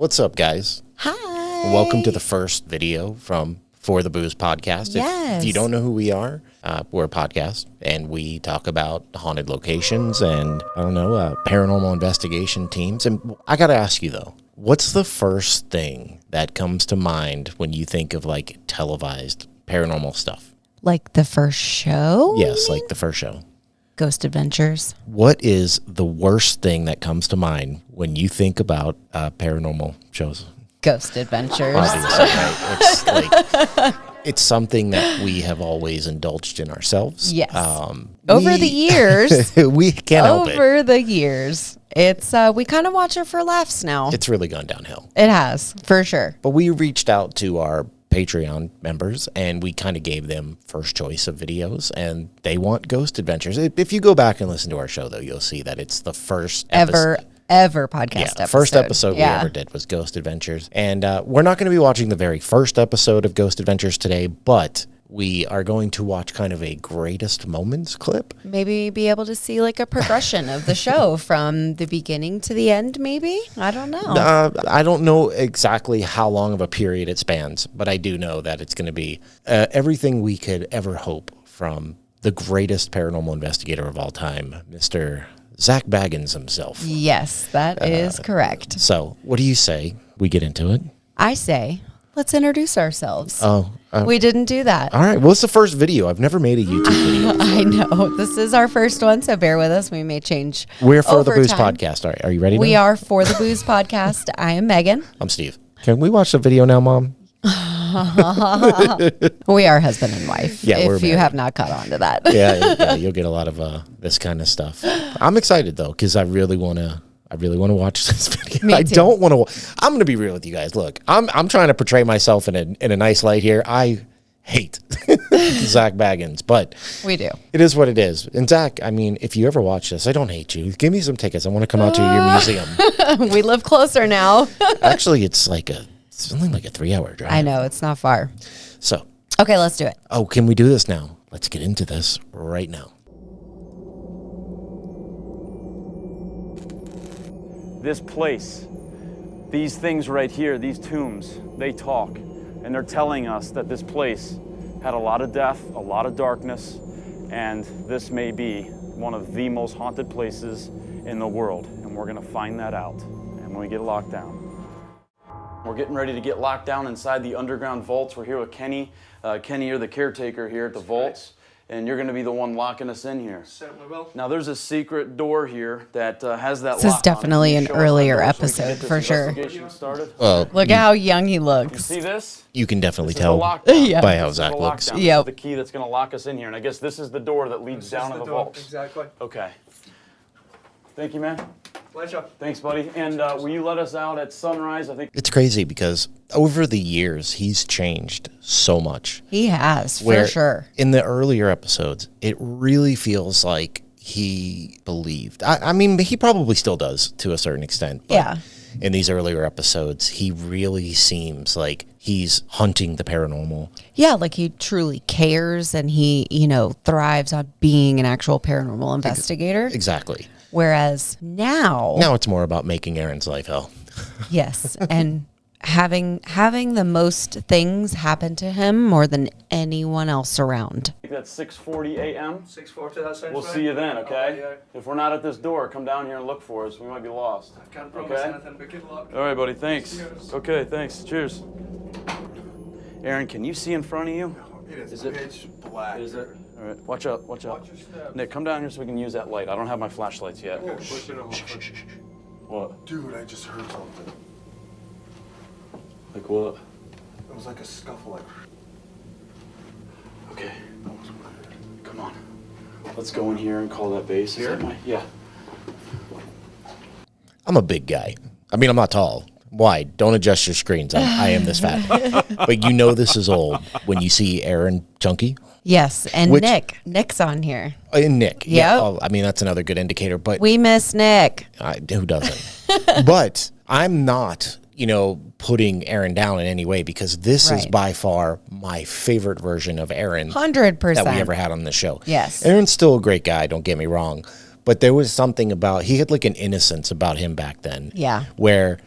What's up, guys? Hi. Welcome to the first video from For the Booze podcast. Yes. If you don't know who we are, we're a podcast, and we talk about haunted locations and, paranormal investigation teams. And I got to ask you, though, what's the first thing that comes to mind when you think of, like, televised paranormal stuff? Like the first show? Yes, like the first show. Ghost Adventures. What is the worst thing that comes to mind when you think about paranormal shows? Ghost Adventures. Obviously, right? It's like it's something that we have always indulged in ourselves. Yes. Over the years. We can't help it. Over the years. It's we kind of watch it for laughs now. It's really gone downhill. It has, for sure. But we reached out to our Patreon members and we kind of gave them first choice of videos, and they want Ghost Adventures. If you go back and listen to our show, though, you'll see that it's the first ever podcast episode. First episode we ever did was Ghost Adventures. And we're not going to be watching the very first episode of Ghost Adventures today, but we are going to watch kind of a greatest moments clip. Maybe be able to see like a progression of the show from the beginning to the end, maybe? I don't know. I don't know exactly how long of a period it spans, but I do know that it's going to be everything we could ever hope from the greatest paranormal investigator of all time, Mr. Zach Baggins himself. Yes, that is correct. So what do you say we get into it? I say, let's introduce ourselves. Oh. We didn't do that. All right. Well, it's the first video. I've never made a YouTube video before. I know. This is our first one, so bear with us. We may change. We're For the over Booze time. podcast. All right. Are you ready now? We are For the Booze podcast. I am Megan. I'm Steve. Can we watch the video now, Mom? We are husband and wife. Yeah, we're if you married. have not caught on to that. Yeah, you'll get a lot of this kind of stuff. I'm excited, though, because I really want to watch this video. Me I too. don't want to. I'm going to be real with you guys. Look, I'm trying to portray myself in a nice light here. I hate Zach Baggins, but We do. it is what it is. And Zach, I mean, if you ever watch this, I don't hate you. Give me some tickets. I want to come out to your museum. We live closer now. Actually, it's only like a 3-hour drive. I know. It's not far. So, Okay, let's do it. oh, can we do this now? Let's get into this right now. This place, these things right here, these tombs, they talk. And they're telling us that this place had a lot of death, a lot of darkness, and this may be one of the most haunted places in the world. And we're gonna find that out. And when we get locked down. We're getting ready to get locked down inside the underground vaults. We're here with Kenny. Kenny, you're the caretaker here at the vaults. And you're going to be the one locking us in here. Certainly will. Now, there's a secret door here that has that This lock is on it. definitely Can you an show us that earlier door so we can episode, get this for sure. investigation started? Well, Look at how young he You looks. see this? you can definitely This is the tell lockdown. Yeah. by how This is the Zach looks. lockdown. This Yep. is the key that's going to lock us in here. And I guess this is the door that leads This down is to the door. vaults. Exactly. Okay. Thank you, man. Pleasure. Thanks, buddy. And will you let us out at sunrise? I think It's crazy because over the years, he's changed so much. He has, for Where sure. in the earlier episodes, it really feels like he believed. I mean, he probably still does to a certain extent. But Yeah. in these earlier episodes, he really seems like he's hunting the paranormal. Yeah, like he truly cares and he, thrives on being an actual paranormal investigator. Exactly. Whereas now, Now it's more about making Aaron's life hell. yes, and having the most things happen to him more than anyone else around. that's 6:40 a.m. 6:40, that sounds We'll right. see you then, okay? Yeah. If we're not at this door, come down here and look for us. We might be lost. Can't promise Okay. anything, but good luck. All right, buddy. Thanks. Cheers. Okay, thanks. Cheers. Aaron, can you see in front of you? Is it- pitch black? Is it? All right. Watch out. Watch out. Watch your step. Nick, come down here so we can use that light. I don't have my flashlights yet. Oh, push it over. What? Dude, I just heard something. Like what? It was like a scuffle, like. Okay. Come on. Let's go in here and call that base. Is that yeah. I'm a big guy. I mean, I'm not tall. Wide. Don't adjust your screens. I am this fat. But you know this is old when you see Aaron chunky. Yes, and Which- Nick's on here. And Nick. Yeah. Yep. Oh, I mean, that's another good indicator. But We miss Nick. who doesn't? But I'm not, putting Aaron down in any way because this is Right. by far my favorite version of Aaron 100%. that we ever had on the show. Yes. Aaron's still a great guy, don't get me wrong. But there was something about, he had like an innocence about him back then. Yeah. Where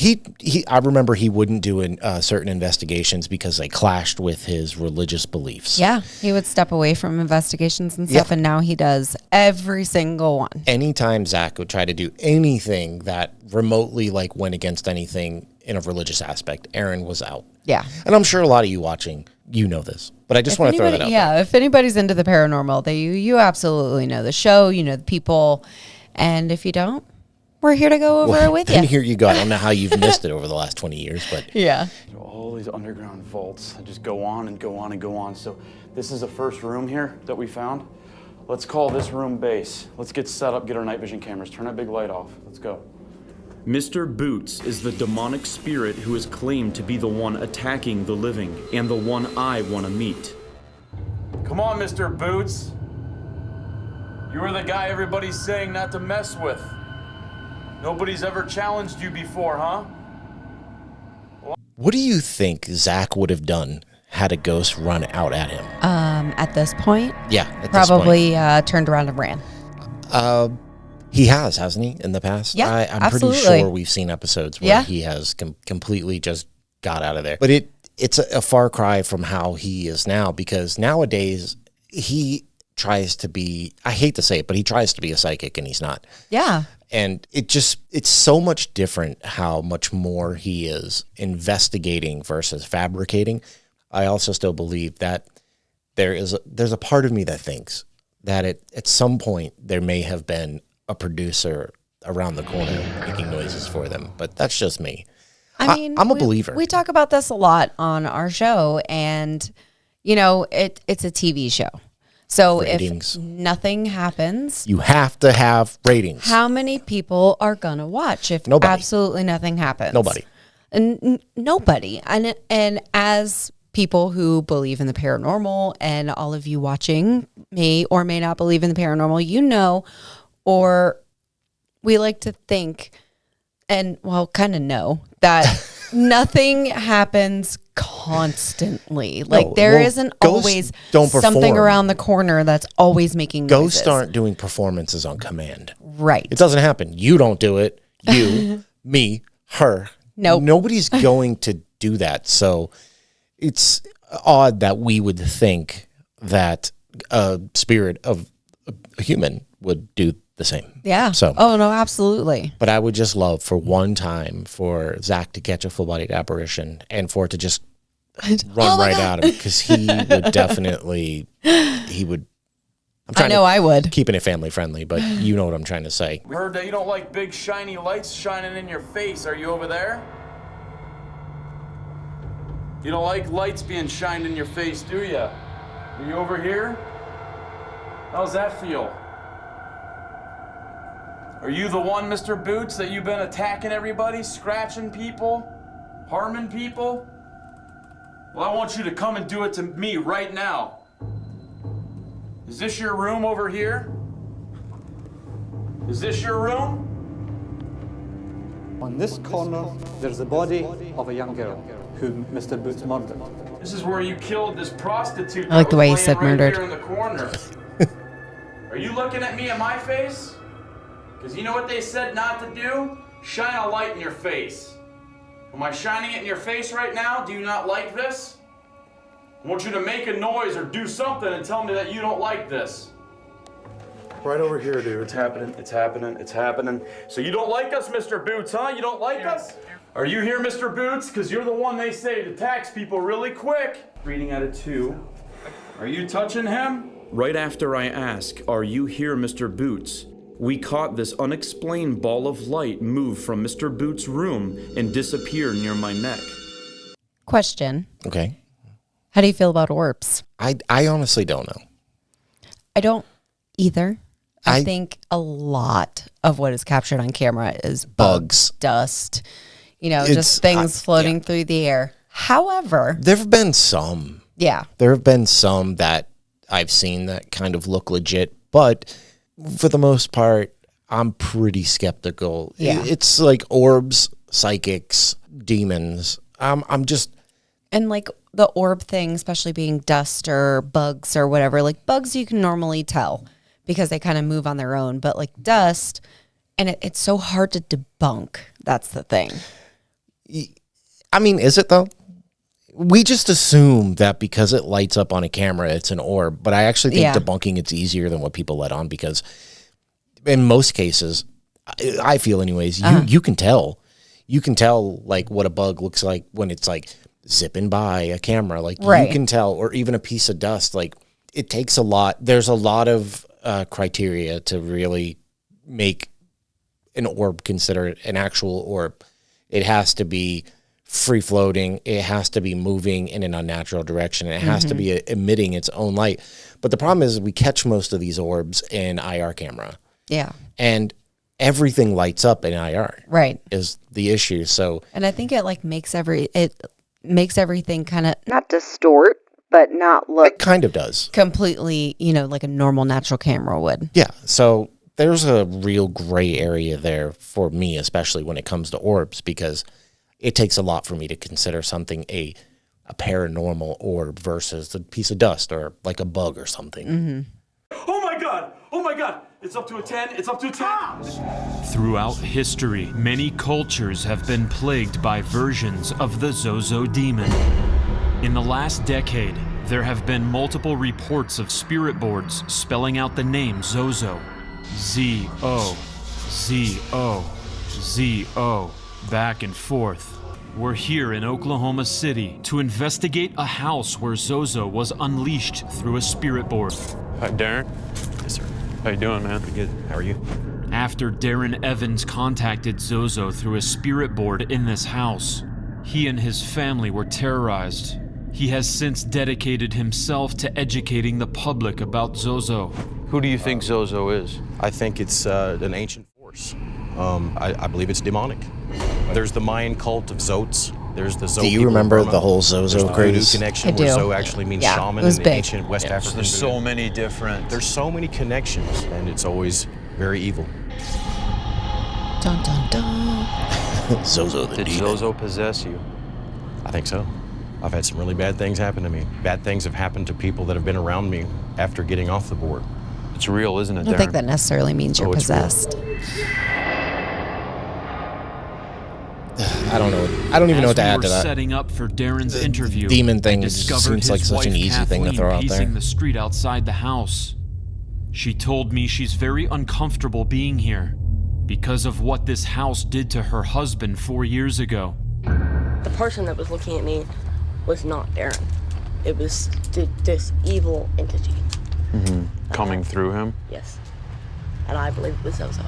I remember he wouldn't do certain investigations because they clashed with his religious beliefs. Yeah, he would step away from investigations and stuff, and now he does every single one. Anytime Zach would try to do anything that remotely like went against anything in a religious aspect, Aaron was out. Yeah. And I'm sure a lot of you watching, you know this, but I just want to throw that out there. Yeah, if anybody's into the paranormal, you absolutely know the show, you know the people, and if you don't, we're here to go over it with you. And here you go. I don't know how you've missed it over the last 20 years, but yeah. All these underground vaults that just go on and go on and go on. So this is the first room here that we found. Let's call this room base. Let's get set up, get our night vision cameras, turn that big light off. Let's go. Mr. Boots is the demonic spirit who is claimed to be the one attacking the living and the one I want to meet. Come on, Mr. Boots. You were the guy everybody's saying not to mess with. Nobody's ever challenged you before, huh? what do you think Zach would have done had a ghost run out at him? At this point, Yeah, at probably turned around and ran. He hasn't he, in the past? Yeah, I'm absolutely. pretty sure we've seen episodes where he has completely just got out of there. But it's a far cry from how he is now, because nowadays he tries to be, I hate to say it, but he tries to be a psychic and he's not. Yeah. And it's so much different how much more he is investigating versus fabricating. I also still believe that there's a part of me that thinks that at some point there may have been a producer around the corner making noises for them, but that's just me. I mean, I'm a believer. We talk about this a lot on our show, and you know, it's a TV show. So Ratings. if nothing happens, You have to have ratings. how many people are gonna watch if Nobody. absolutely nothing happens? Nobody. And nobody. And as people who believe in the paranormal, and all of you watching may or may not believe in the paranormal, you know, or we like to think, and well, kind of know that nothing happens constantly. Like there well, isn't ghosts always don't something perform. around the corner that's always making Ghosts noises. aren't doing performances on command. Right. It doesn't happen. You don't do it. You, me, her. Nope. Nobody's going to do that. So it's odd that we would think that a spirit of a human would do the same. Yeah. So, oh no, absolutely. but I would just love for one time for Zach to catch a full-bodied apparition and for it to just run right at him, because he would definitely, he would. I'm I know I would. keeping it family friendly, but you know what I'm trying to say. We heard that you don't like big shiny lights shining in your face. Are you over there? You don't like lights being shined in your face, do you? Are you over here? How's that feel? Are you the one, Mr. Boots, that you've been attacking everybody, scratching people, harming people? Well, I want you to come and do it to me right now. Is this your room over here? Is this your room? On this corner, there's the body of a young girl who Mr. Boots murdered. This is where you killed this prostitute. I like the that way was he said laying murdered. Here in the corner. Are you looking at me in my face? Because you know what they said not to do? Shine a light in your face. Am I shining it in your face right now? Do you not like this? I want you to make a noise or do something and tell me that you don't like this. Right over here, dude. It's happening, it's happening, it's happening. So you don't like us, Mr. Boots, huh? You don't like us? Are you here, Mr. Boots? Because you're the one they say attacks people really quick. Reading out of 2. Are you touching him? Right after I ask, "Are you here, Mr. Boots?" we caught this unexplained ball of light move from Mr. Boots' room and disappear near my neck. Question. Okay. How do you feel about orbs? I honestly don't know. I don't either. I I- think a lot of what is captured on camera is Bugs. dust, you know, It's- just things floating through the air. However, There have been some. yeah, There have been some that I've seen that kind of look legit, but for the most part, I'm pretty skeptical. Yeah. It's like orbs, psychics, demons. I'm just, and like the orb thing, especially being dust or bugs or whatever, like bugs you can normally tell because they kind of move on their own, but like dust, and it's so hard to debunk. That's the thing. I mean, is it though? We just assume that because it lights up on a camera, it's an orb. But I actually think debunking it's easier than what people let on, because in most cases, I feel anyways, you can tell. You can tell like what a bug looks like when it's like zipping by a camera. Like you can tell, or even a piece of dust. Like it takes a lot. There's a lot of criteria to really make an orb consider an actual orb. It has to be free floating. It has to be moving in an unnatural direction. It has to be emitting its own light. But the problem is we catch most of these orbs in IR camera. Yeah. And everything lights up in IR. Right. Is the issue. So, and I think it like makes everything kind of not distort, but not look. It kind of does. Completely, like a normal natural camera would. Yeah. So there's a real gray area there for me, especially when it comes to orbs, because it takes a lot for me to consider something a paranormal orb versus a piece of dust or like a bug or something. Mm-hmm. Oh my God! Oh my God! It's up to a 10. It's up to a 10. Throughout history, many cultures have been plagued by versions of the Zozo demon. In the last decade, there have been multiple reports of spirit boards spelling out the name Zozo. Z-O, Z-O, Z-O, back and forth. We're here in Oklahoma City to investigate a house where Zozo was unleashed through a spirit board. Hi, Darren. Yes, sir. How you doing, man? Pretty good. How are you? After Darren Evans contacted Zozo through a spirit board in this house, he and his family were terrorized. He has since dedicated himself to educating the public about Zozo. Who do you think Zozo is? I think it's an ancient force. I believe it's demonic. There's the Mayan cult of Zotes. There's the Zo. Do you remember the whole Zozo craze? Connection I do. where Zo actually means shaman in the ancient West African. There's so many different. There's so many connections, and it's always very evil. Dun, dun, dun. Zozo the Did demon. Zozo possess you? I think so. I've had some really bad things happen to me. Bad things have happened to people that have been around me after getting off the board. It's real, isn't it, I don't think that necessarily means you're it's real. possessed. I don't know. I don't even know what to add to that. Setting up for Darren's interview, demon thing I just discovered seems like his such an wife, easy thing to Kathleen, throw out there. pacing the street outside the house. She told me she's very uncomfortable being here because of what this house did to her husband 4 years ago. The person that was looking at me was not Darren. It was this evil entity. Coming through him? Yes. And I believe it was Zozo.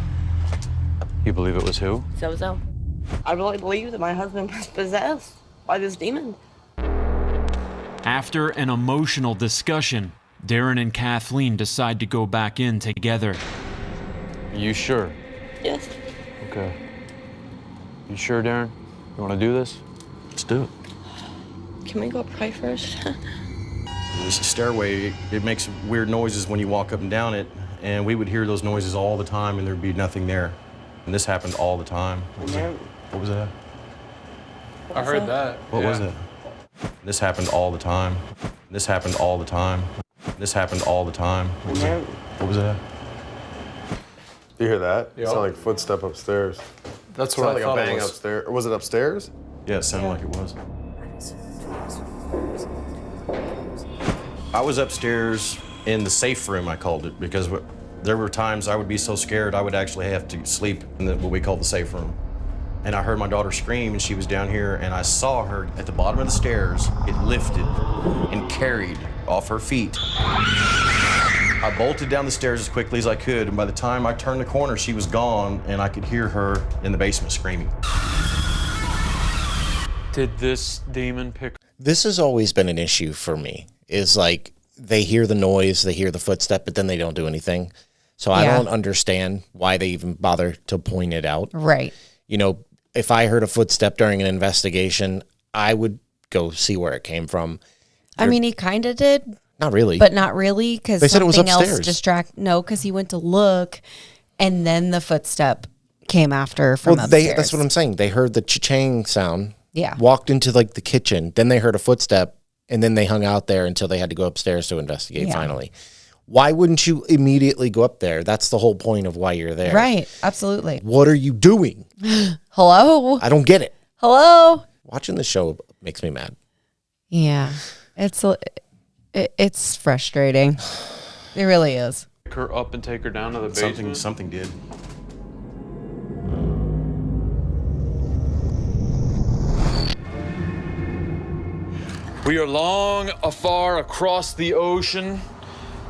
You believe it was who? Zozo. I really believe that my husband was possessed by this demon. After an emotional discussion, Darren and Kathleen decide to go back in together. You sure? Yes. Okay. You sure, Darren? You want to do this? Let's do it. Can we go pray first? There's a stairway. It makes weird noises when you walk up and down it, and we would hear those noises all the time, and there'd be nothing there. And this happened all the time. What was that? I heard that. What was it? This happened all the time. This happened all the time. This happened all the time. What was that? Do you hear that? It sounded like footstep upstairs. That's It what I sounded thought like a it bang was. upstairs. Or was it upstairs? Yeah, it sounded like it was. I was upstairs in the safe room, I called it, because there were times I would be so scared I would actually have to sleep in what we call the safe room. And I heard my daughter scream, and she was down here, and I saw her at the bottom of the stairs get lifted and carried off her feet. I bolted down the stairs as quickly as I could, and by the time I turned the corner, she was gone, and I could hear her in the basement screaming. Did this demon pick? This has always been an issue for me, is like they hear the noise, they hear the footstep, but then they don't do anything. So I don't understand why they even bother to point it out. Right. You know, if I heard a footstep during an investigation, I would go see where it came from. I mean, he kind of did, Not really. but not really, because They said it was something else upstairs. No, because he went to look, and then the footstep came after from upstairs. That's what I'm saying. They heard the cha-chang sound. Yeah. Walked into like the kitchen. Then they heard a footstep, and then they hung out there until they had to go upstairs to investigate finally. Why wouldn't you immediately go up there? That's the whole point of why you're there. Right. Absolutely. What are you doing? Hello. I don't get it. Hello? Watching the show makes me mad. Yeah. It's frustrating. It really is. Pick her up and take her down to the basement. Something did. We are long afar across the ocean,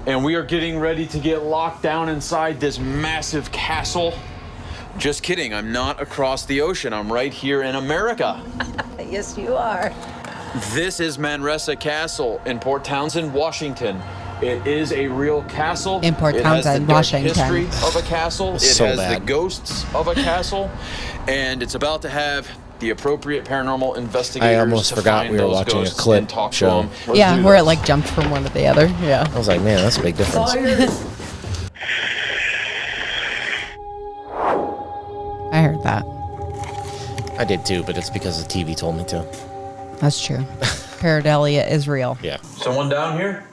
and we are getting ready to get locked down inside this massive castle. Just kidding, I'm not across the ocean. I'm right here in America. Yes, you are. This is Manresa Castle in Port Townsend, Washington. It is a real castle. In Port It has the Townsend, dark Washington. history of a castle. It So has bad. the ghosts of a castle, and it's about to have the appropriate paranormal investigators. I almost to forgot find we were those watching a ghosts clip and talk show. to them. Let's Yeah, do where it this. like jumped from one to the other. Yeah. I was like, man, that's a big difference. I heard that. I did too, but it's because the TV told me to. That's true. Pareidolia is real. Yeah. Someone down here?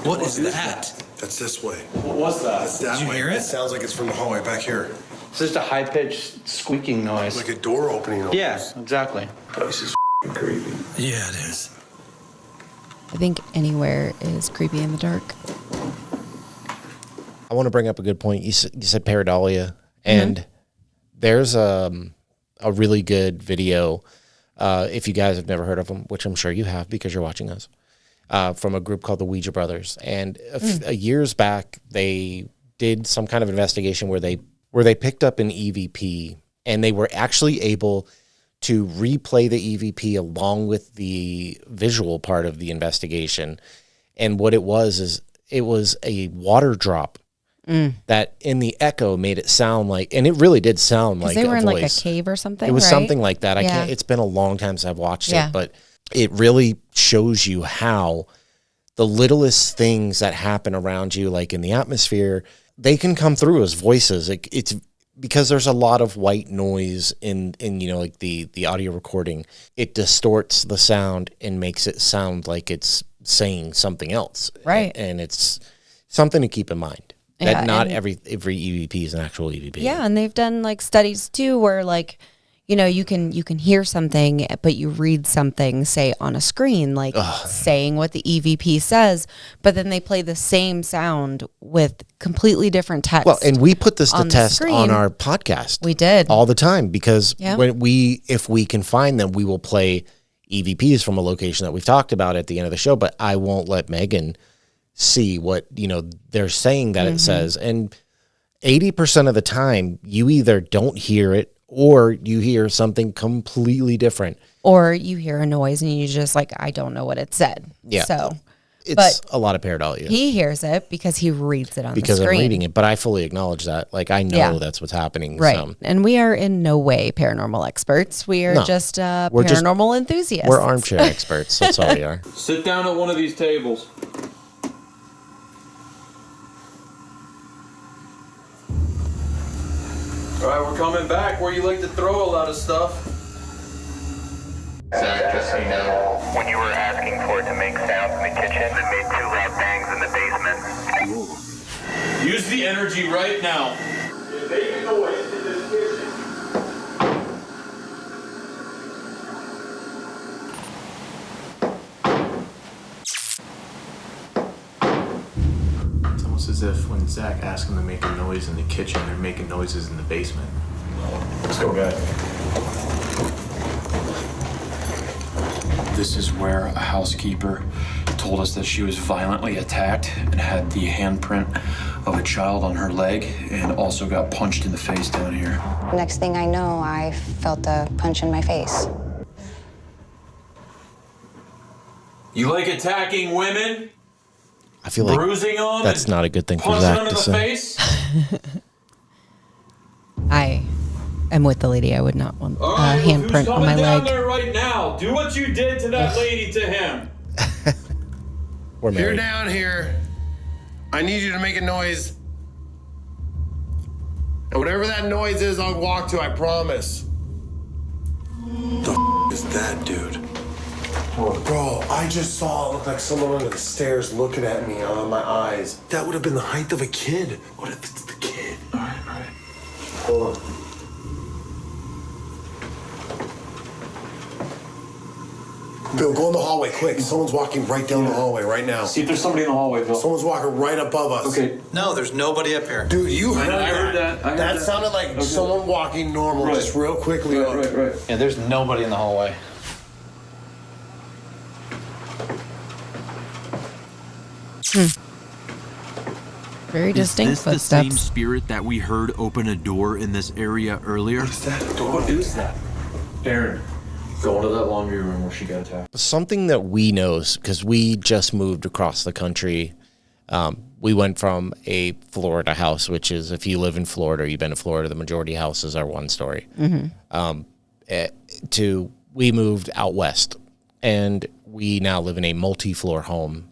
What is that? That's this way. What's that? That's that Did you way. hear it? It sounds like it's from the hallway back here. It's just a high-pitched squeaking noise. Like a door opening. Yeah, exactly. Place is creepy. Yeah, it is. I think anywhere is creepy in the dark. I want to bring up a good point. You said pareidolia, and there's a really good video. If you guys have never heard of them, which I'm sure you have because you're watching us, from a group called the Ouija Brothers. And years back, they did some kind of investigation where they picked up an EVP, and they were actually able to replay the EVP along with the visual part of the investigation. And what it was is it was a water drop that in the echo made it sound like, and it really did sound like They were a in like a voice. cave or something. It was right? something like that. I Yeah. can't. It's been a long time since I've watched Yeah. it, but it really shows you how the littlest things that happen around you, like in the atmosphere, they can come through as voices. It's because there's a lot of white noise in like the audio recording. It distorts the sound and makes it sound like it's saying something else. Right. And it's something to keep in mind. That Yeah, not and- every EVP is an actual EVP. Yeah, and they've done like studies too where like, you know, you can hear something, but you read something, say on a screen, like saying what the EVP says, but then they play the same sound with completely different text. Well, and we put this to on the test screen. on our podcast. We did. all the time because Yeah. if we can find them, we will play EVPs from a location that we've talked about at the end of the show. But I won't let Megan see what they're saying that it says, and 80% of the time, you either don't hear it or you hear something completely different. Or you hear a noise and you just like, I don't know what it said. Yeah. So It's a lot of pareidolia he hears it because he reads it on because the I'm screen. reading it, but I fully acknowledge that. Like I know Yeah. that's what's happening. Right. So And we are in no way paranormal experts. We are No. just We're just- paranormal enthusiasts. we're armchair experts. That's all we are. Sit down at one of these tables. All right, we're coming back where you like to throw a lot of stuff. Zach, just so you know, when you were asking for it to make sounds in the kitchen, it made 2 loud bangs in the basement. Use the energy right now. Making noise in this kitchen. It's almost as if when Zach asked them to make a noise in the kitchen, they're making noises in the basement. Let's go, guys. This is where a housekeeper told us that she was violently attacked and had the handprint of a child on her leg and also got punched in the face down here. Next thing I know, I felt a punch in my face. You like attacking women? I feel like Bruising them? that's and not a good thing for punching Zach them in to the say. face? I am with the lady. I would not want All a right, who's handprint on coming my down leg. there right now? Do what you did to that lady to him. We're You're married. down here. I need you to make a noise. And whatever that noise is, I'll walk to, I promise. The is that, dude? Bro, I just saw it look like someone under the stairs looking at me on my eyes. That would have been the height of a kid. What if it's the kid? All right. Hold on. Bill, go in the hallway, quick. Someone's walking right down the hallway right now. See if there's somebody in the hallway, Bill. Someone's walking right above us. Okay. No, there's nobody up here. Dude, you heard I heard that. That sounded like someone walking normal, Right. just real quickly. Right. Yeah, there's nobody in the hallway. Very distinct Is this the same footsteps. spirit that we heard open a door in this area earlier? What is that? Aaron, go into that laundry room where she got attacked. Something that we know, because we just moved across the country. We went from a Florida house, which is, if you live in Florida or you've been to Florida, the majority houses are one story. To we moved out west, and we now live in a multi-floor home.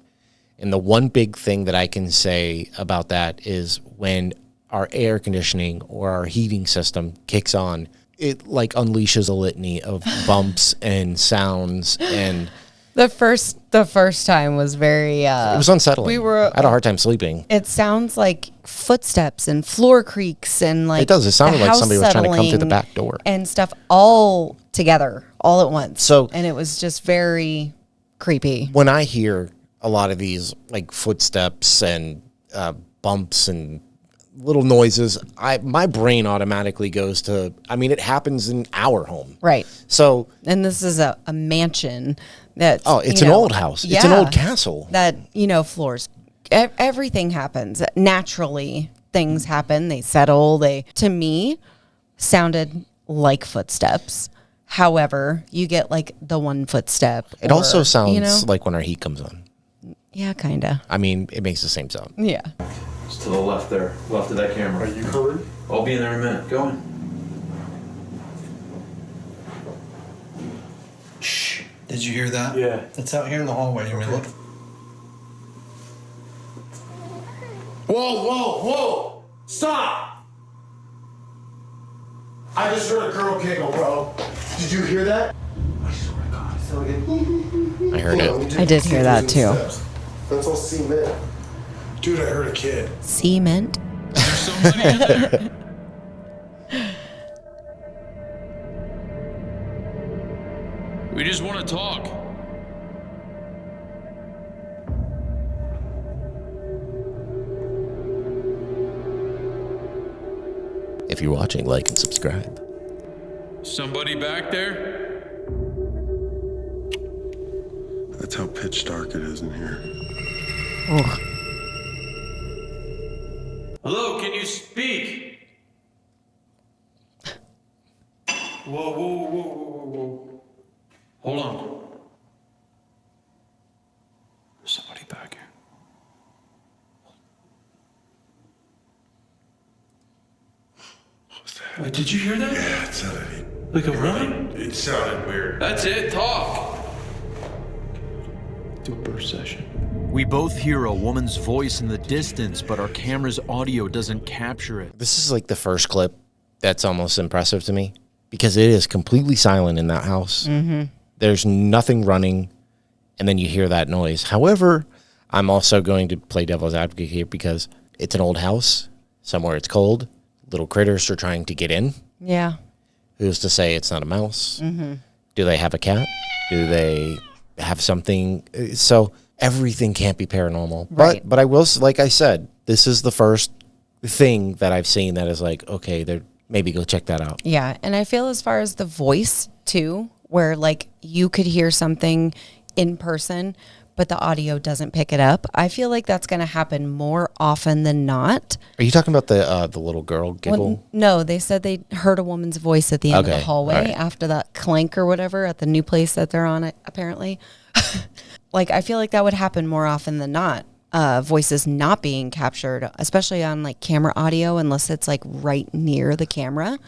And the one big thing that I can say about that is when our air conditioning or our heating system kicks on, it like unleashes a litany of bumps and sounds. And The first time was very it was unsettling. I had a hard time sleeping. It sounds like footsteps and floor creaks and like It does. It sounded the like somebody house was trying to come through the settling back door. and stuff all together, all at once. So- and it was just very creepy. When I hear a lot of these like footsteps and bumps and little noises, my brain automatically goes to, I mean, it happens in our home. Right. So, And this is a mansion that it's an old house. It's an old castle. that, floors, everything happens naturally. Things happen. They settle. To me, sounded like footsteps. However, you get like the one footstep. It also sounds like when our heat comes on. Yeah, kind of. I mean, it makes the same sound. Yeah. It's to the left there, left of that camera. Are you coming? I'll be in there in a minute. Go in. Shh. Did you hear that? Yeah. It's out here in the hallway. You may look. Whoa! Stop! I just heard a girl giggle, bro. Did you hear that? I swear to God, it sounded like... I heard it. I did hear that too. That's all cement. Dude, I heard a kid. Cement. There's somebody in there. We just want to talk. If you're watching, like and subscribe. Somebody back there? That's how pitch dark it is in here. Hello, can you speak? Whoa. Hold on. There's somebody back here. Wait, did you hear that? Yeah, it sounded... Like a woman? It sounded weird. That's it, talk. Do a burst session. We both hear a woman's voice in the distance, but our camera's audio doesn't capture it. This is like the first clip that's almost impressive to me because it is completely silent in that house. Mm-hmm. There's nothing running, and then you hear that noise. However, I'm also going to play devil's advocate here because it's an old house. Somewhere it's cold. Little critters are trying to get in. Yeah. Who's to say it's not a mouse? Mm-hmm. Do they have a cat? Do they have something? So everything can't be paranormal. Right. But I will, like I said, this is the first thing that I've seen that is like, okay, maybe go check that out. Yeah. And I feel as far as the voice too, where like you could hear something in person, but the audio doesn't pick it up. I feel like that's going to happen more often than not. Are you talking about the little girl giggle? Well, no, they said they heard a woman's voice at the end of the Okay, hallway all right. after that clank or whatever at the new place that they're on, apparently. Like, I feel like that would happen more often than not. Voices not being captured, especially on like camera audio, unless it's like right near the camera.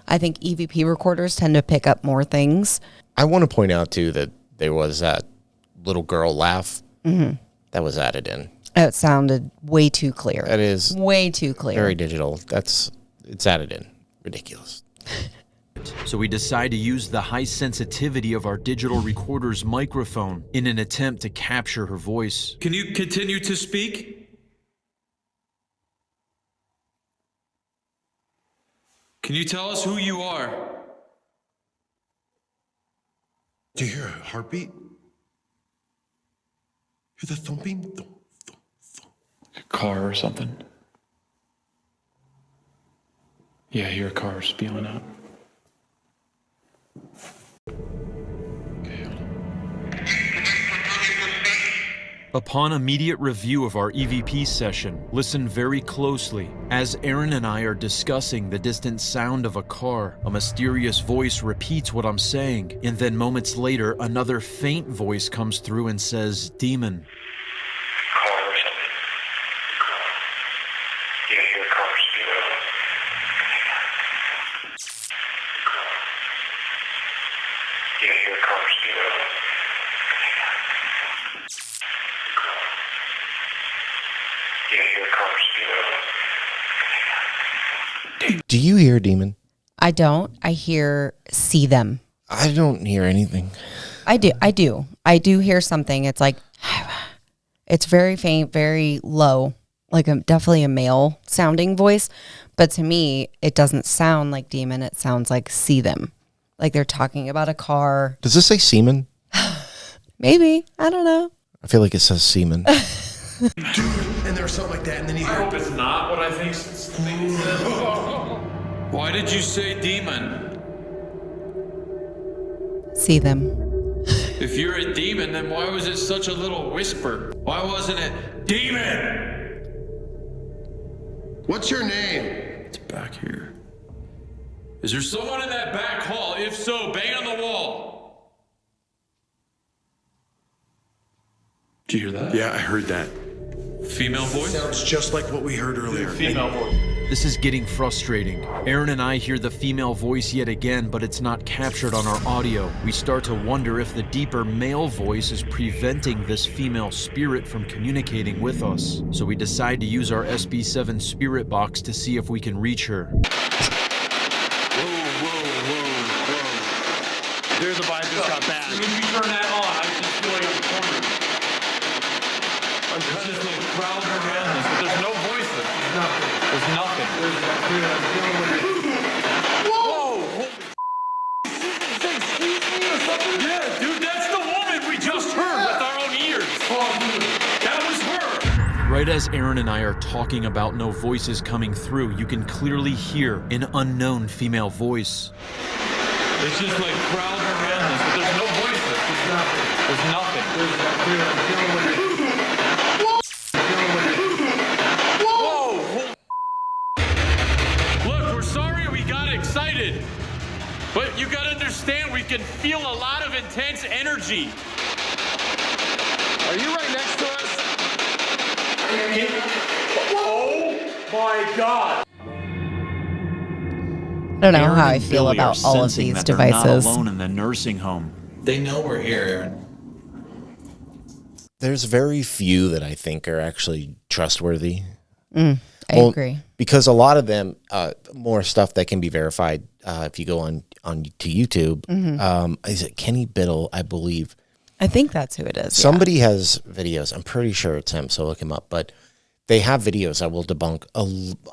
I think EVP recorders tend to pick up more things. I want to point out too that there was that little girl laugh that was added in. It sounded way too clear. That is way too clear. very digital. It's added in. Ridiculous. So we decide to use the high sensitivity of our digital recorder's microphone in an attempt to capture her voice. Can you continue to speak? Can you tell us who you are? Do you hear a heartbeat? Hear the thumping? Thump, thump, thump. A car or something? Yeah, I hear a car spewing out. Upon immediate review of our EVP session, listen very closely. As Aaron and I are discussing the distant sound of a car, a mysterious voice repeats what I'm saying, and then moments later, another faint voice comes through and says, "Demon." Do you hear demon? I don't. I see them. I don't hear anything. I do hear something. It's like, it's very faint, very low, like definitely a male sounding voice. But to me, it doesn't sound like demon. It sounds like see them. Like they're talking about a car. Does this say semen? Maybe. I don't know. I feel like it says semen. Dude, and there's something like that, and then you I hope it's not what I think it says. Why did you say demon? See them. If you're a demon, then why was it such a little whisper? Why wasn't it demon? What's your name? It's back here. Is there someone in that back hall? If so, bang on the wall. Did you hear that? Yeah, I heard that. Female voice? Sounds just like what we heard earlier. Female voice. This is getting frustrating. Aaron and I hear the female voice yet again, but it's not captured on our audio. We start to wonder if the deeper male voice is preventing this female spirit from communicating with us. So we decide to use our SB7 spirit box to see if we can reach her. There's the vibe just got bad. As soon as we turn that on, I just feel like I'm cornered. It's just like crowds around us, but there's no voices. There's nothing. Whoa! Yeah, dude, that's the woman we just heard with our own ears. That was her. Right as Aaron and I are talking about no voices coming through, you can clearly hear an unknown female voice. It's just like crowds around us, but there's no voices. There's nothing. Whoa! Look, we're sorry we got excited, but you gotta understand we can feel a lot of intense energy. Are you right next to us? Oh my God! I don't know Aaron how I and feel Billy are about all of sensing these that they're not devices. alone in the nursing home. They know we're here, Aaron. There's very few that I think are actually trustworthy. I agree. Because a lot of them, more stuff that can be verified if you go on to YouTube. Is it Kenny Biddle, I believe? I think that's who it is. Somebody has videos. I'm pretty sure it's him, so look him up. But they have videos that will debunk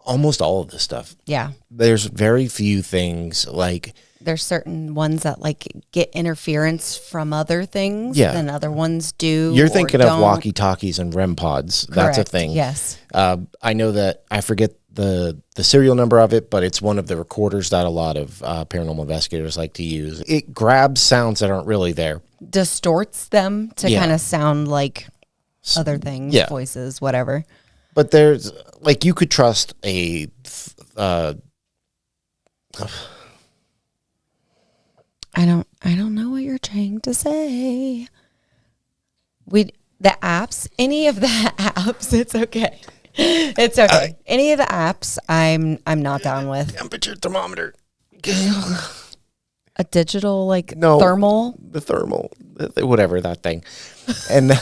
almost all of this stuff. Yeah. There's very few things like... There's certain ones that like get interference from other things than other ones do. You're thinking of walkie-talkies and REM pods. That's a Correct. thing. Yes. I know that I forget the serial number of it, but it's one of the recorders that a lot of paranormal investigators like to use. It grabs sounds that aren't really there. Distorts them to kind of sound like other things, voices, whatever. But there's like you could trust a I don't know what you're trying to say. The apps, any of the apps, it's okay. It's okay. Any of the apps I'm not down with. Temperature thermometer. A digital thermal? The thermal, whatever that thing. And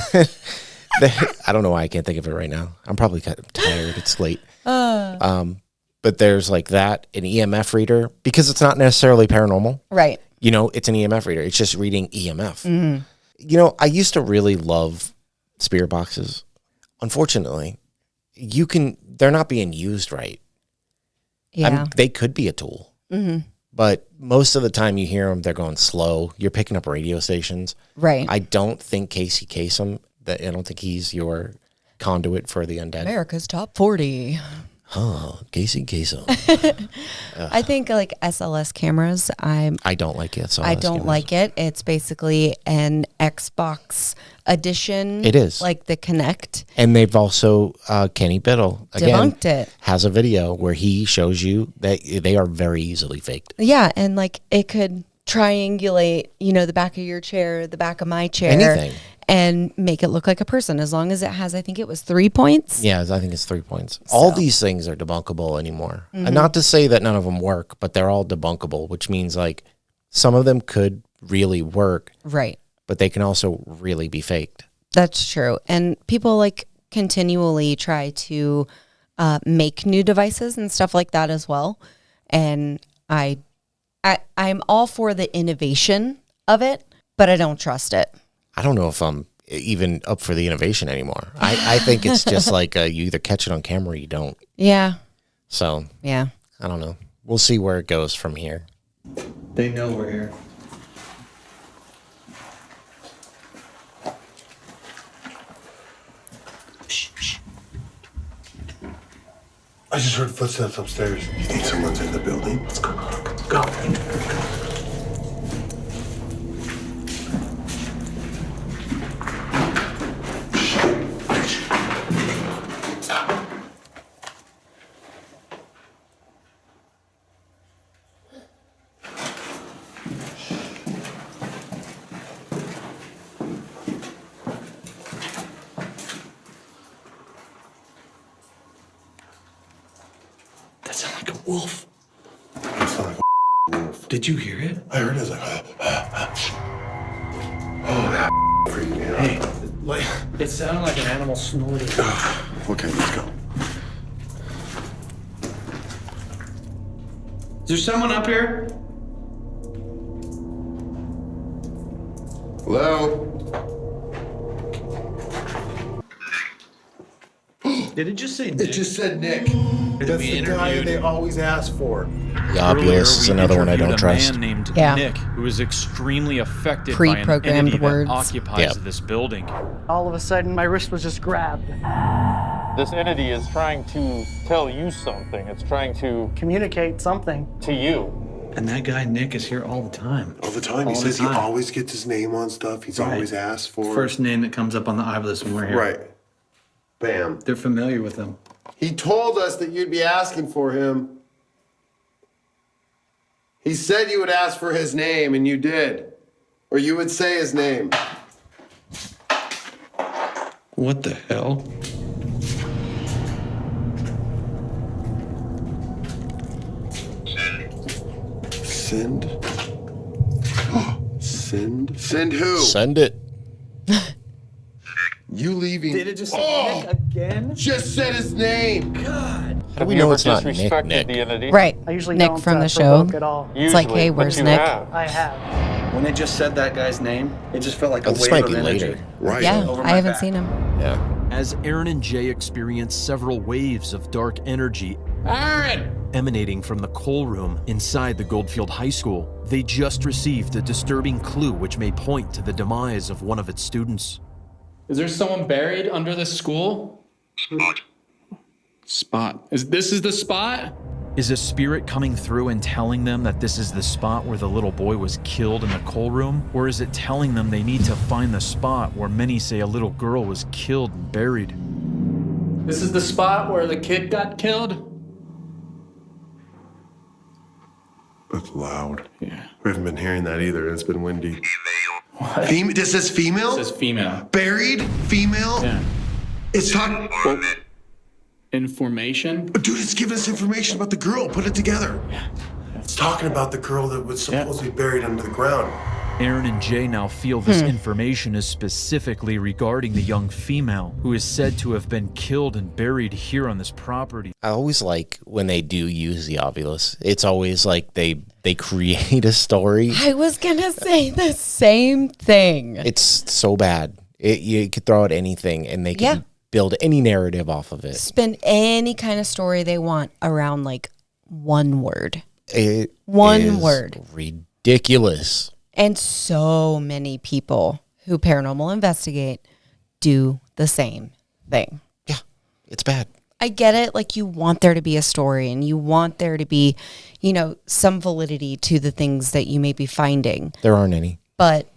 I don't know why I can't think of it right now. I'm probably kind of tired. It's late. But there's like that, an EMF reader, because it's not necessarily paranormal. Right. You know, it's an EMF reader. It's just reading EMF. Mm-hmm. You know, I used to really love spirit boxes. Unfortunately, they're not being used right. Yeah. They could be a tool. But most of the time you hear them, they're going slow. You're picking up radio stations. Right. I don't think Casey Kasem, I don't think he's your conduit for the undead. America's Top 40. Oh, Casey Kasem. I think like SLS cameras, I don't like it. So I don't like it. It's basically an Xbox edition. It is. Like the Kinect. And they've also, Kenny Biddle, again, Debunked it. has a video where he shows you that they are very easily faked. Yeah, and like it could triangulate, the back of your chair, the back of my chair. Anything. And make it look like a person as long as it has, I think it was 3 points. Yeah, I think it's 3 points. All these things are debunkable anymore. And not to say that none of them work, but they're all debunkable, which means like some of them could really work. Right. But they can also really be faked. That's true. And people like continually try to make new devices and stuff like that as well. And I'm all for the innovation of it, but I don't trust it. I don't know if I'm even up for the innovation anymore. I think it's just like you either catch it on camera or you don't. Yeah. So, yeah. I don't know. We'll see where it goes from here. They know we're here. Shh. I just heard footsteps upstairs. You think someone's in the building? Let's go. Go. That sounded like a wolf. That sounded like a wolf. Did you hear it? I heard it. It's like, oh, that freaked me out. Hey, it sounded like an animal snorting. Okay, let's go. Is there someone up here? Hello? Did it just say Nick? It just said Nick. That's the guy they always ask for. The Obvious is another one I don't trust. A man named Yeah. Nick, who is extremely affected by an Pre-programmed entity words. that occupies this building. All of a sudden, my wrist was just grabbed. This entity is trying to tell you something. It's trying to Communicate something. to you. And that guy Nick is here all the time. All the time. He All says the he time. always gets his name on stuff. He's Right. always asked for. First name that comes up on the IBLIS when we're here. Right. Bam. They're familiar with him. He told us that you'd be asking for him. He said you would ask for his name, and you did. Or you would say his name. What the hell? Send? Send? Send who? Send it. You leaving. Did it just say Nick again? Just said his name. God. How do we know it's not Nick? Disrespected Nick? the entity? Right. I usually Nick don't from the provoke show. at all. It's like, hey, Usually, but where's you Nick? have. I have. When it just said that guy's name, it just felt like Oh, a this wave might of be energy. later. Right. Yeah, Over I my haven't back. seen him. Yeah. As Aaron and Jay experience several waves of dark energy emanating from the coal room inside the Goldfield High School, they just received a disturbing clue which may point to the demise of one of its students. Is there someone buried under this school? Spot. Is this the spot? Is a spirit coming through and telling them that this is the spot where the little boy was killed in the coal room? Or is it telling them they need to find the spot where many say a little girl was killed and buried? This is the spot where the kid got killed? That's loud. Yeah. We haven't been hearing that either. It's been windy. This says female? It says female. Buried? Female? Yeah. It's talking. Information? Dude, it's giving us information about the girl. Put it together. Yeah. It's talking about the girl that was supposed to be buried under the ground. Aaron and Jay now feel this information is specifically regarding the young female who is said to have been killed and buried here on this property. I always like when they do use the Obvious. It's always like they create a story. I was going to say the same thing. It's so bad. You could throw out anything and they can build any narrative off of it. Spin any kind of story they want around like one word. One word. Ridiculous. And so many people who paranormal investigate do the same thing. Yeah, it's bad. I get it. Like, you want there to be a story and you want there to be, some validity to the things that you may be finding. There aren't any. But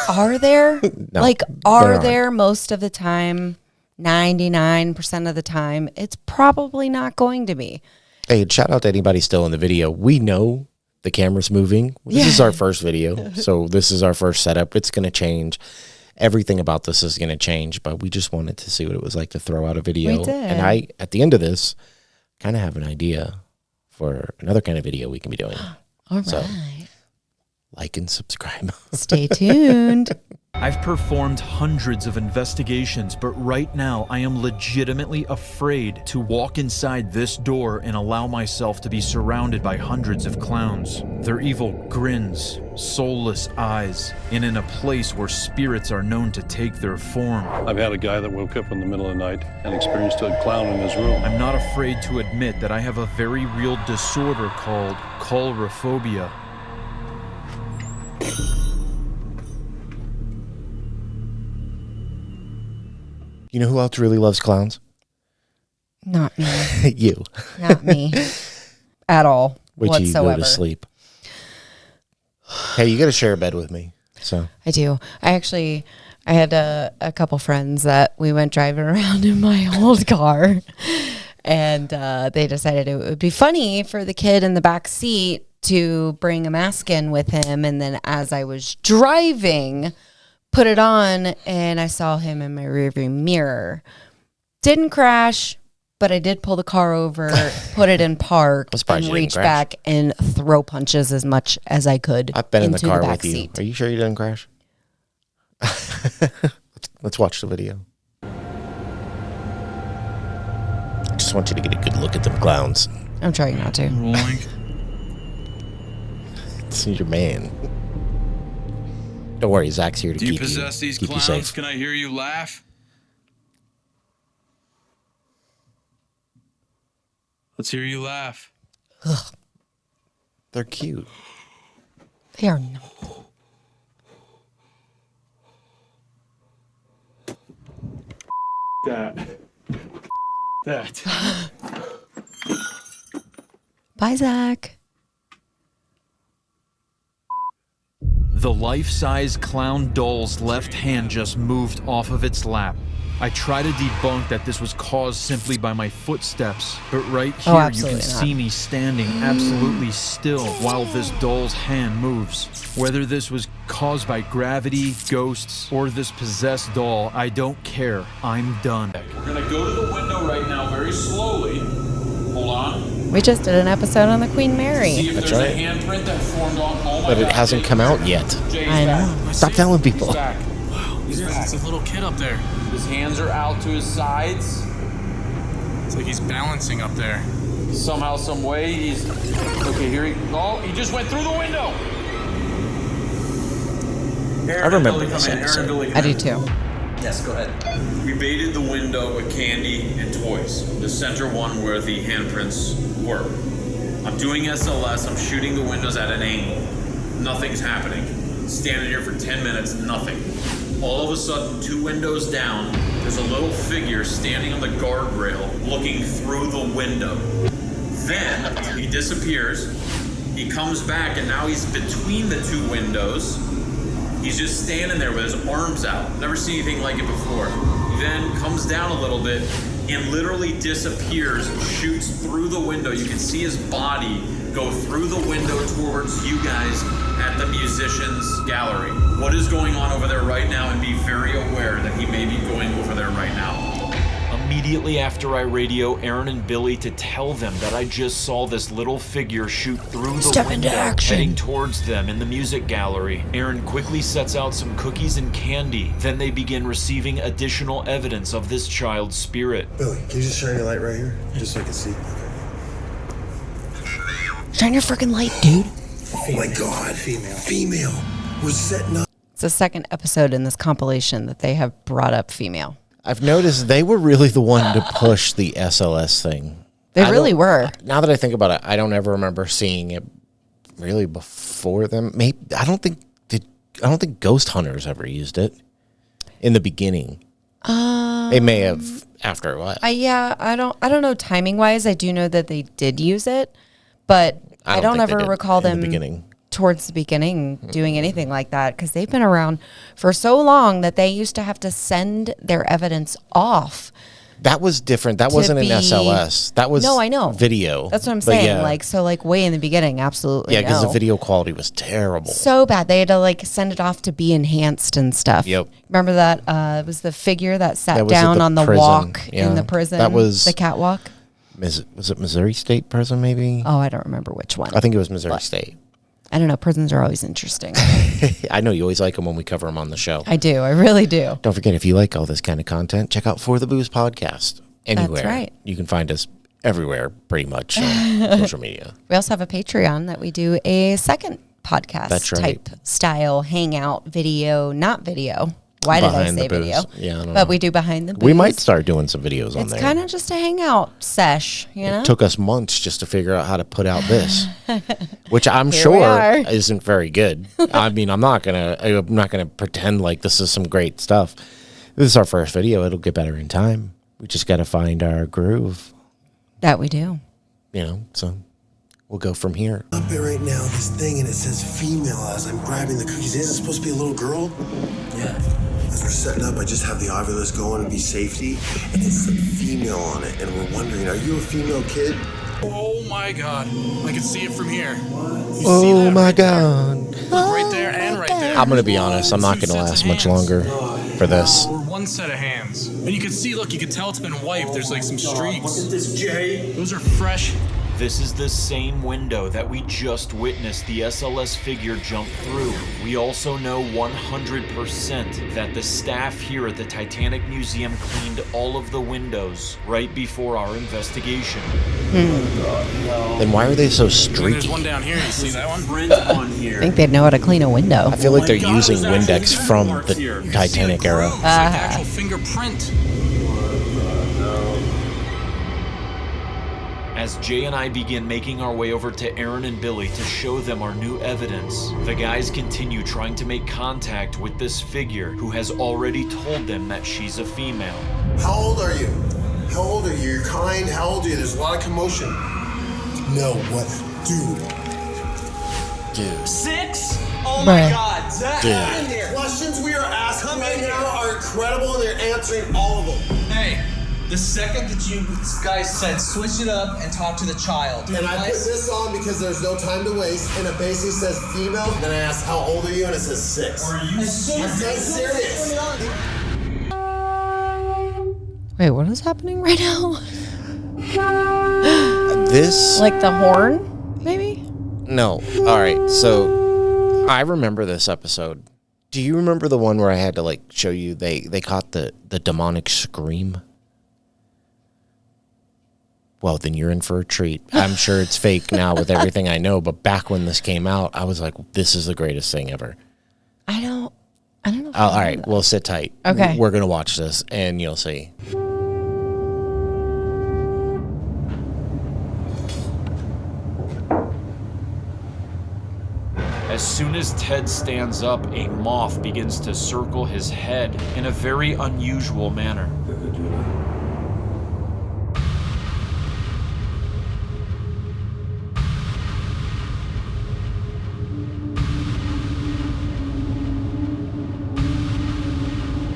are there? No, are there most of the time? 99% of the time, it's probably not going to be. Hey, shout out to anybody still in the video. We know the camera's moving. This is our first video, so this is our first setup. It's going to change. Everything about this is going to change, but we just wanted to see what it was like to throw out a video. We did. And I, at the end of this, kind of have an idea for another kind of video we can be doing. All right. So, like and subscribe. Stay tuned. I've performed hundreds of investigations, but right now I am legitimately afraid to walk inside this door and allow myself to be surrounded by hundreds of clowns. Their evil grins, soulless eyes, and in a place where spirits are known to take their form. I've had a guy that woke up in the middle of the night and experienced a clown in his room. I'm not afraid to admit that I have a very real disorder called coulrophobia. You know who else really loves clowns? Not me. You. Not me. At all. Wait till whatsoever. you go to sleep. Hey, you got to share a bed with me. So I do. I had a couple friends that we went driving around in my old car, and they decided it would be funny for the kid in the back seat to bring a mask in with him. And then as I was driving, put it on, and I saw him in my rearview mirror. Didn't crash, but I did pull the car over, put it in park, and reach back and throw punches as much as I could. I've been in the into car back with you. seat. Are you sure you didn't crash? Let's watch the video. I just want you to get a good look at them clowns. I'm trying not to. It's your man. Don't worry, Zach's here to Do you keep possess these keep clowns? you safe. Can I hear you laugh? Let's hear you laugh. Ugh. They're cute. They are not. That. Bye, Zach. The life-size clown doll's left hand just moved off of its lap. I try to debunk that this was caused simply by my footsteps, but right here you can see me standing absolutely still while this doll's hand moves. Whether this was caused by gravity, ghosts, or this possessed doll, I don't care. I'm done. We're gonna go to the window right now very slowly. Hold on. We just did an episode on the Queen Mary. See if That's there's right. a handprint that formed on. Oh my But it God, hasn't come out yet. Jay's I know. back. Stop telling people. He's back. He's a little kid up there. His hands are out to his sides. It's like he's balancing up there. Somehow, some way, he's okay. Here he. Oh, he just went through the window. I remember this episode. I do too. Yes, go ahead. We baited the window with candy and toys. The center one where the handprints were. I'm doing SLS. I'm shooting the windows at an angle. Nothing's happening. Standing here for 10 minutes, nothing. All of a sudden, 2 windows down, there's a little figure standing on the guardrail looking through the window. Then he disappears. He comes back, and now he's between the 2 windows. He's just standing there with his arms out. Never seen anything like it before. He then comes down a little bit and literally disappears, shoots through the window. You can see his body go through the window towards you guys at the musicians gallery. What is going on over there right now, and be very aware that he may be going over there right now. Immediately after I radio Aaron and Billy to tell them that I just saw this little figure shoot through the window, heading towards them in the music gallery. Aaron quickly sets out some cookies and candy. Then they begin receiving additional evidence of this child's spirit. Billy, can you just shine your light right here? Just so I can see. Shine your freaking light, dude. Oh my God. Female. We're setting up. It's the second episode in this compilation that they have brought up female. I've noticed they were really the one to push the SLS thing. They really were. Now that I think about it, I don't ever remember seeing it really before them. Maybe I don't think Ghost Hunters ever used it in the beginning. They may have after a while. I don't know timing wise. I do know that they did use it, but I don't ever recall them towards the beginning doing anything like that, because they've been around for so long that they used to have to send their evidence off. That was different. That wasn't an SLS. That was I know. Video. That's what I'm saying. Yeah. Way in the beginning, absolutely. Yeah, because the video quality was terrible. So bad. They had to send it off to be enhanced and stuff. Yep. Remember that? It was the figure that sat down on the walk in the prison. That was the catwalk. Was it Missouri State Prison? Maybe. Oh, I don't remember which one. I think it was Missouri State. I don't know. Prisons are always interesting. I know you always like them when we cover them on the show. I do. I really do. Don't forget, if you like all this kind of content, check out For the Booze Podcast. Anywhere. That's right. You can find us everywhere, pretty much, on social media. We also have a Patreon that we do a second podcast type style hangout video, not video. Why did I say video? Yeah, I don't but know. we do behind the booze. We might start doing some videos on there. It's kind of just a hangout sesh, you know? It took us months just to figure out how to put out this, which I'm sure isn't very good. I mean, I'm not gonna pretend like this is some great stuff. This is our first video. It'll get better in time. We just got to find our groove. That we do. So we'll go from here. Up there right now, this thing, and it says female as I'm grabbing the cookies. Is it supposed to be a little girl? Yeah. As we're setting up, I just have the Ovilus going to be safety, and it's a female on it, and we're wondering, are you a female kid? Oh my God. I can see it from here. Oh my God. Look right there and right there. I'm going to be honest. I'm not going to last much longer for this. Or one set of hands. And you can see, look, you can tell it's been wiped. There's some streaks. Look at this, Jay. Those are fresh. This is the same window that we just witnessed the SLS figure jump through. We also know 100% that the staff here at the Titanic Museum cleaned all of the windows right before our investigation. Then why are they so streaky? There's one down here. You see that one? Print on here. I think they'd know how to clean a window. I feel like they're using Windex from the Titanic era. It's like actual fingerprint. As Jay and I begin making our way over to Aaron and Billy to show them our new evidence, the guys continue trying to make contact with this figure who has already told them that she's a female. How old are you? How old are you? You're kind? How old are you? There's a lot of commotion. No, what? Dude. 6? Oh my God, Zach, Get in here. Questions we are asking right now are incredible, and they're answering all of them. Hey, the second that you guys said switch it up and talk to the child. And I put this on because there's no time to waste, and it basically says female. Then I asked, how old are you? And it says 6. Are you I'm dead serious. Wait, what is happening right now? This? Like the horn, maybe? No. All right. So I remember this episode. Do you remember the one where I had to show you they caught the demonic scream? Well, then you're in for a treat. I'm sure it's fake now with everything I know, but back when this came out, I was like, this is the greatest thing ever. I don't know. All right, well, sit tight. Okay. We're going to watch this, and you'll see. As soon as Ted stands up, a moth begins to circle his head in a very unusual manner.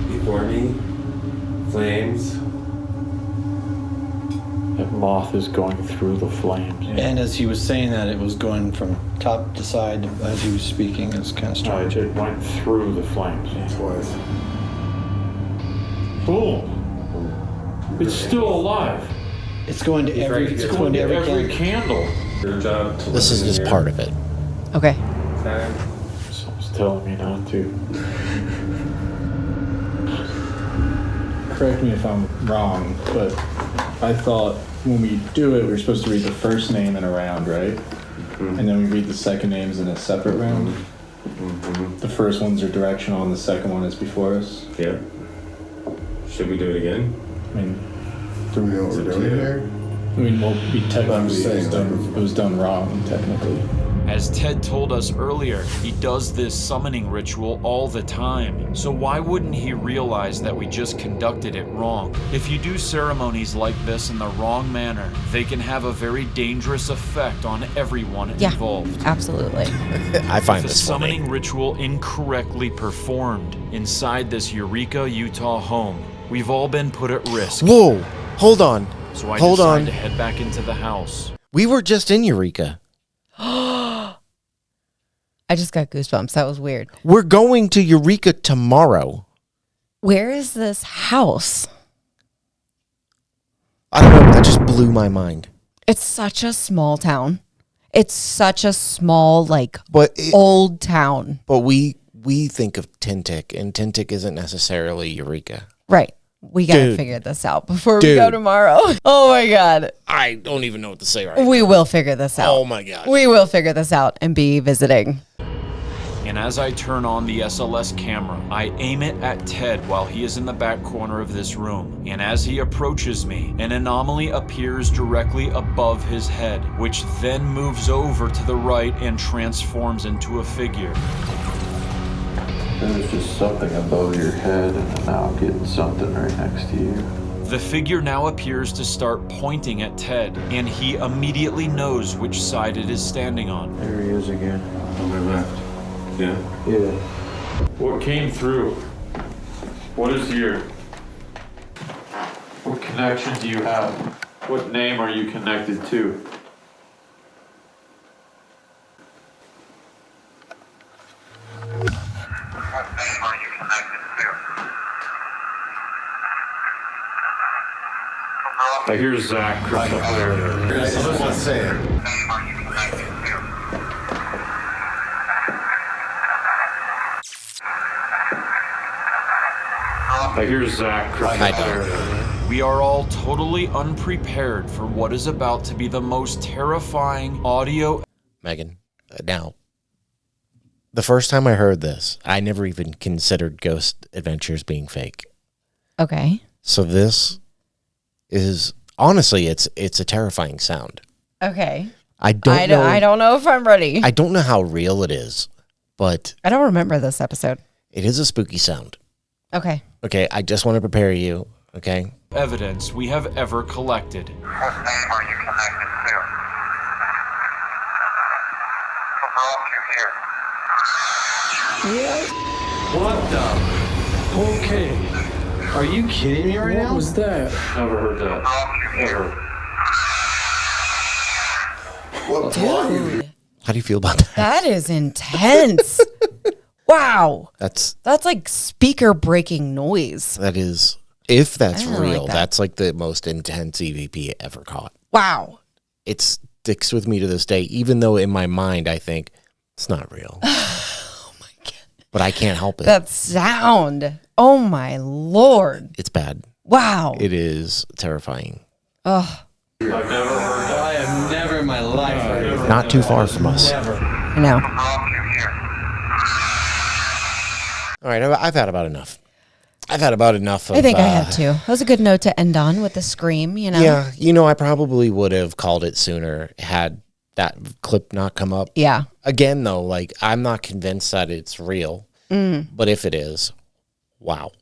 Before me, flames. That moth is going through the flames. And as he was saying that, it was going from top to side as he was speaking. It's kind of strange. It went through the flames. Twice. Boom. It's still alive. It's going to every. It's going to every candle. Your job to This is just part of it. Okay. Someone's telling me not to. Correct me if I'm wrong, but I thought when we do it, we're supposed to read the first name in a round, right? Mm-hmm. And then we read the second names in a separate round. Mm-hmm. The first ones are directional, and the second one is before us. Yeah. Should we do it again? I mean, do we know what we're doing here? I mean, well, it was done wrong, technically. As Ted told us earlier, he does this summoning ritual all the time. So why wouldn't he realize that we just conducted it wrong? If you do ceremonies like this in the wrong manner, they can have a very dangerous effect on everyone involved. Absolutely. I find the this summoning funny. ritual incorrectly performed inside this Eureka, Utah home, we've all been put at risk. Whoa, hold on. So I hold decided on. to head back into the house. We were just in Eureka. I just got goosebumps. That was weird. We're going to Eureka tomorrow. Where is this house? I don't know. That just blew my mind. It's such a small town. It's such a small, but old town. But we think of Tintic, and Tintic isn't necessarily Eureka. Right. We got to Dude. figure this out before we go tomorrow. Oh, my God. I don't even know what to say right now. We will figure this out. Oh, my God. We will figure this out and be visiting. And as I turn on the SLS camera, I aim it at Ted while he is in the back corner of this room. And as he approaches me, an anomaly appears directly above his head, which then moves over to the right and transforms into a figure. There's just something above your head, and now I'm getting something right next to you. The figure now appears to start pointing at Ted, and he immediately knows which side it is standing on. There he is again. On my left. Yeah? Yeah. What came through? What is here? What connection do you have? What name are you connected to? I hear Zach crystal clear. That's what I'm saying. I hear Zach crystal clear. We are all totally unprepared for what is about to be the most terrifying audio. Megan, now, the first time I heard this, I never even considered Ghost Adventures being fake. Okay. So this is, honestly, it's a terrifying sound. Okay. I don't know. I don't know if I'm ready. I don't know how real it is, but I don't remember this episode. it is a spooky sound. Okay. Okay, I just want to prepare you, okay? Evidence we have ever collected. What name are you connected to? Who brought you here? What the? Okay. Are you kidding me right now? What was that? Never heard that. Ever. What brought you? How do you feel about that? That is intense. Wow. That's like speaker breaking noise. that is, if that's I don't like real, that. that's like the most intense EVP ever caught. Wow. It sticks with me to this day, even though in my mind I think it's not real. Oh my God. But I can't help it. That sound. Oh my Lord. It's bad. Wow. It is terrifying. Oh, I've never heard that. I have never in my life heard that. Not too far from us. Never. I know. All right, I've had about enough. I've had about enough of, I think I had to. That was a good note to end on with the scream, you know? Yeah, I probably would have called it sooner had that clip not come up. Yeah. Again, though, I'm not convinced that it's real. But if it is, wow.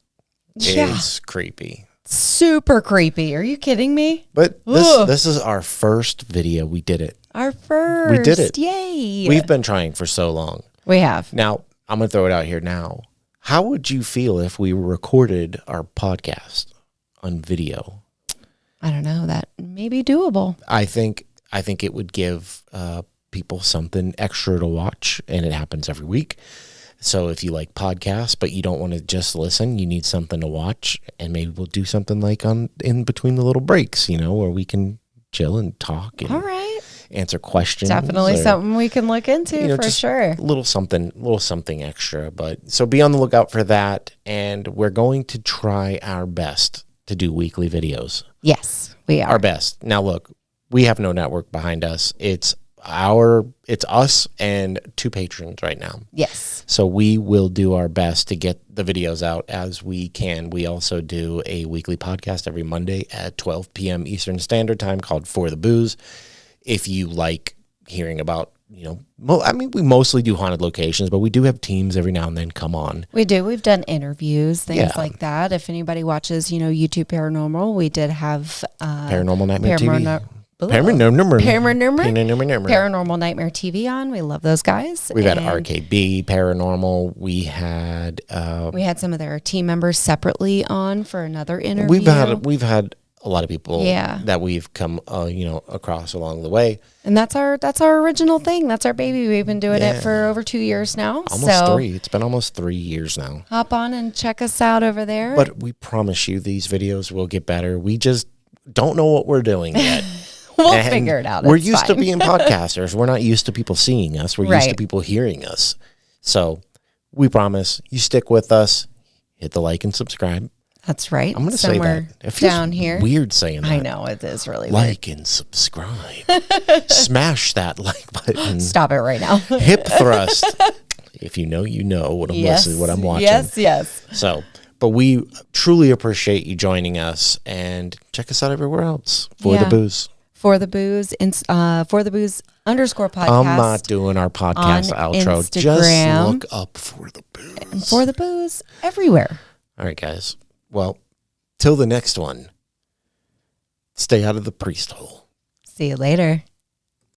Yeah. It's creepy. Super creepy. Are you kidding me? But Ugh. this is our first video. We did it. Our first. We did it. Yay. We've been trying for so long. We have. Now, I'm going to throw it out here now. How would you feel if we recorded our podcast on video? I don't know. That may be doable. I think it would give people something extra to watch, and it happens every week. So if you like podcasts, but you don't want to just listen, you need something to watch, and maybe we'll do something like in between the little breaks, where we can chill and talk and All right. answer questions. Definitely or, something we can look into for just sure. a little something extra. But so be on the lookout for that, and we're going to try our best to do weekly videos. Yes, we are. Our best. Now, look, we have no network behind us. It's it's us and 2 patrons right now. Yes. So we will do our best to get the videos out as we can. We also do a weekly podcast every Monday at 12 p.m. Eastern Standard Time called For the Booze. If you like hearing about, we mostly do haunted locations, but we do have teams every now and then come on. We do. We've done interviews, things like that. If anybody watches, YouTube Paranormal, we did have Paranormal Nightmare TV. Paranormal Nightmare TV on. We love those guys. We've had RKB Paranormal. We had some of their team members separately on for another interview. We've had a lot of people that we've come across along the way. And that's our original thing. That's our baby. We've been doing it for over 2 years now. Almost 3. It's been almost 3 years now. Hop on and check us out over there. But we promise you these videos will get better. We just don't know what we're doing yet. We'll figure it out. We're used to being podcasters. We're not used to people seeing us. We're used to people hearing us. So we promise you stick with us. Hit the like and subscribe. That's right. I'm going to say that. It feels down here. Weird saying that. I know, it is really like weird. And subscribe. Smash that like button. Stop it right now. Hip thrust. If you know what I'm listening, what I'm watching. Yes. So, but we truly appreciate you joining us, and check us out everywhere else for the booze. For the booze, for the booze _podcast. I'm not doing our podcast outro. Instagram. Just look up For the Booze. And For the Booze everywhere. All right, guys. Well, till the next one, stay out of the priest hole. See you later.